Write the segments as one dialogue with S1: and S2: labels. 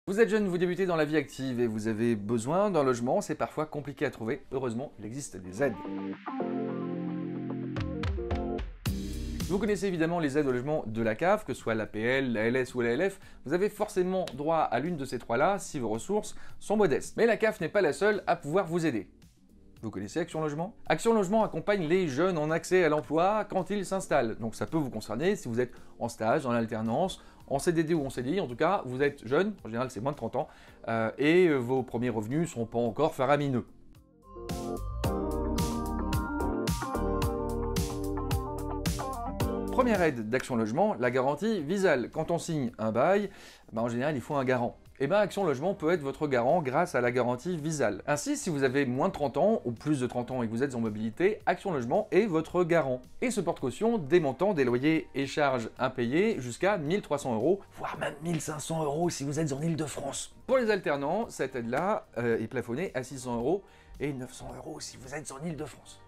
S1: Vous êtes jeune, vous débutez dans la vie active et vous avez besoin d'un logement, c'est parfois compliqué à trouver. Heureusement, il existe des aides. Vous connaissez évidemment les aides au logement de la CAF, que ce soit l'APL, la LS ou la LF. Vous avez forcément droit à l'une de ces trois-là si vos ressources sont modestes. Mais la CAF n'est pas la seule à pouvoir vous aider. Vous connaissez Action Logement? Action Logement accompagne les jeunes en accès à l'emploi quand ils s'installent. Donc ça peut vous concerner si vous êtes en stage, en alternance, en CDD ou en CDI. En tout cas, vous êtes jeune, en général c'est moins de 30 ans, et vos premiers revenus ne sont pas encore faramineux. Première aide d'Action Logement, la garantie Visale. Quand on signe un bail, en général il faut un garant. Et Action Logement peut être votre garant grâce à la garantie Visale. Ainsi, si vous avez moins de 30 ans ou plus de 30 ans et que vous êtes en mobilité, Action Logement est votre garant. Et se porte caution des montants des loyers et charges impayés jusqu'à 1 300 €, voire même 1 500 € si vous êtes en Île-de-France. Pour les alternants, cette aide-là est plafonnée à 600 € et 900 € si vous êtes en Île-de-France.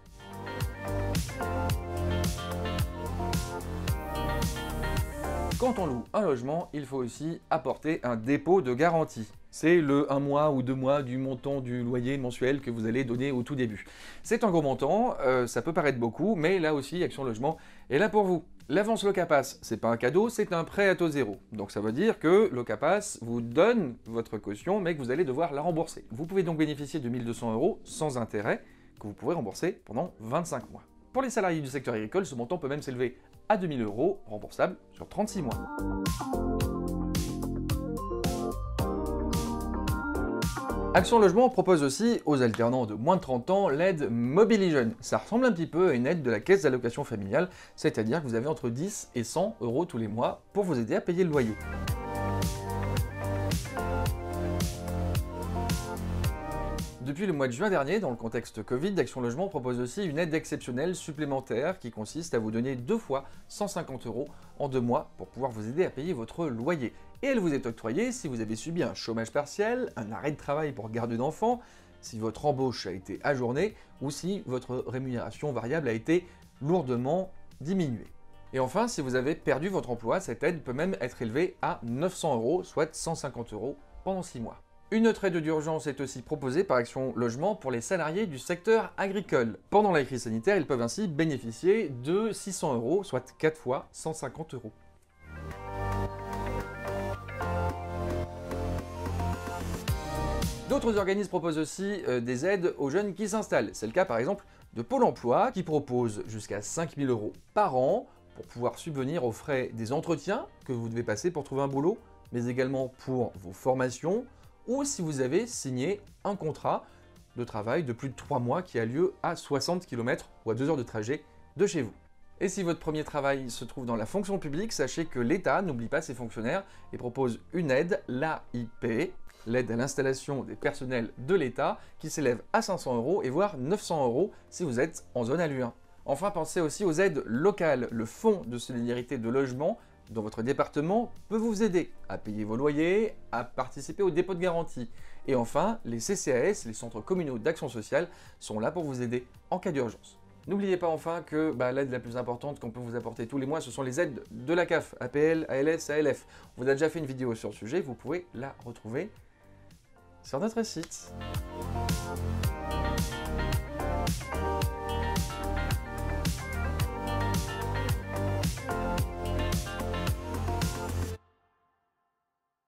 S1: Quand on loue un logement, il faut aussi apporter un dépôt de garantie. C'est le 1 mois ou 2 mois du montant du loyer mensuel que vous allez donner au tout début. C'est un gros montant, ça peut paraître beaucoup, mais là aussi, Action Logement est là pour vous. L'avance Locapass, c'est pas un cadeau, c'est un prêt à taux zéro. Donc ça veut dire que Locapass vous donne votre caution, mais que vous allez devoir la rembourser. Vous pouvez donc bénéficier de 1 200 € sans intérêt, que vous pourrez rembourser pendant 25 mois. Pour les salariés du secteur agricole, ce montant peut même s'élever à 2 000 € remboursable sur 36 mois. Action Logement propose aussi aux alternants de moins de 30 ans l'aide Mobilijeune. Ça ressemble un petit peu à une aide de la caisse d'allocation familiale, c'est-à-dire que vous avez entre 10 et 100 € tous les mois pour vous aider à payer le loyer. Depuis le mois de juin dernier, dans le contexte Covid, Action Logement propose aussi une aide exceptionnelle supplémentaire qui consiste à vous donner 2 fois 150 € en 2 mois pour pouvoir vous aider à payer votre loyer. Et elle vous est octroyée si vous avez subi un chômage partiel, un arrêt de travail pour garde d'enfants, si votre embauche a été ajournée ou si votre rémunération variable a été lourdement diminuée. Et enfin, si vous avez perdu votre emploi, cette aide peut même être élevée à 900 €, soit 150 € pendant 6 mois. Une autre aide d'urgence est aussi proposée par Action Logement pour les salariés du secteur agricole. Pendant la crise sanitaire, ils peuvent ainsi bénéficier de 600 €, soit 4 fois 150 €. D'autres organismes proposent aussi des aides aux jeunes qui s'installent. C'est le cas par exemple de Pôle emploi qui propose jusqu'à 5 000 € par an pour pouvoir subvenir aux frais des entretiens que vous devez passer pour trouver un boulot, mais également pour vos formations, ou si vous avez signé un contrat de travail de plus de 3 mois qui a lieu à 60 km ou à 2 heures de trajet de chez vous. Et si votre premier travail se trouve dans la fonction publique, sachez que l'État n'oublie pas ses fonctionnaires et propose une aide, l'AIP, l'aide à l'installation des personnels de l'État, qui s'élève à 500 € et voire 900 € si vous êtes en zone ALU1. Enfin, pensez aussi aux aides locales. Le Fonds de solidarité de logement dans votre département peut vous aider à payer vos loyers, à participer au dépôt de garantie. Et enfin, les CCAS, les centres communaux d'action sociale, sont là pour vous aider en cas d'urgence. N'oubliez pas enfin que l'aide la plus importante qu'on peut vous apporter tous les mois, ce sont les aides de la CAF, APL, ALS, ALF. On vous a déjà fait une vidéo sur le sujet, vous pouvez la retrouver sur notre site.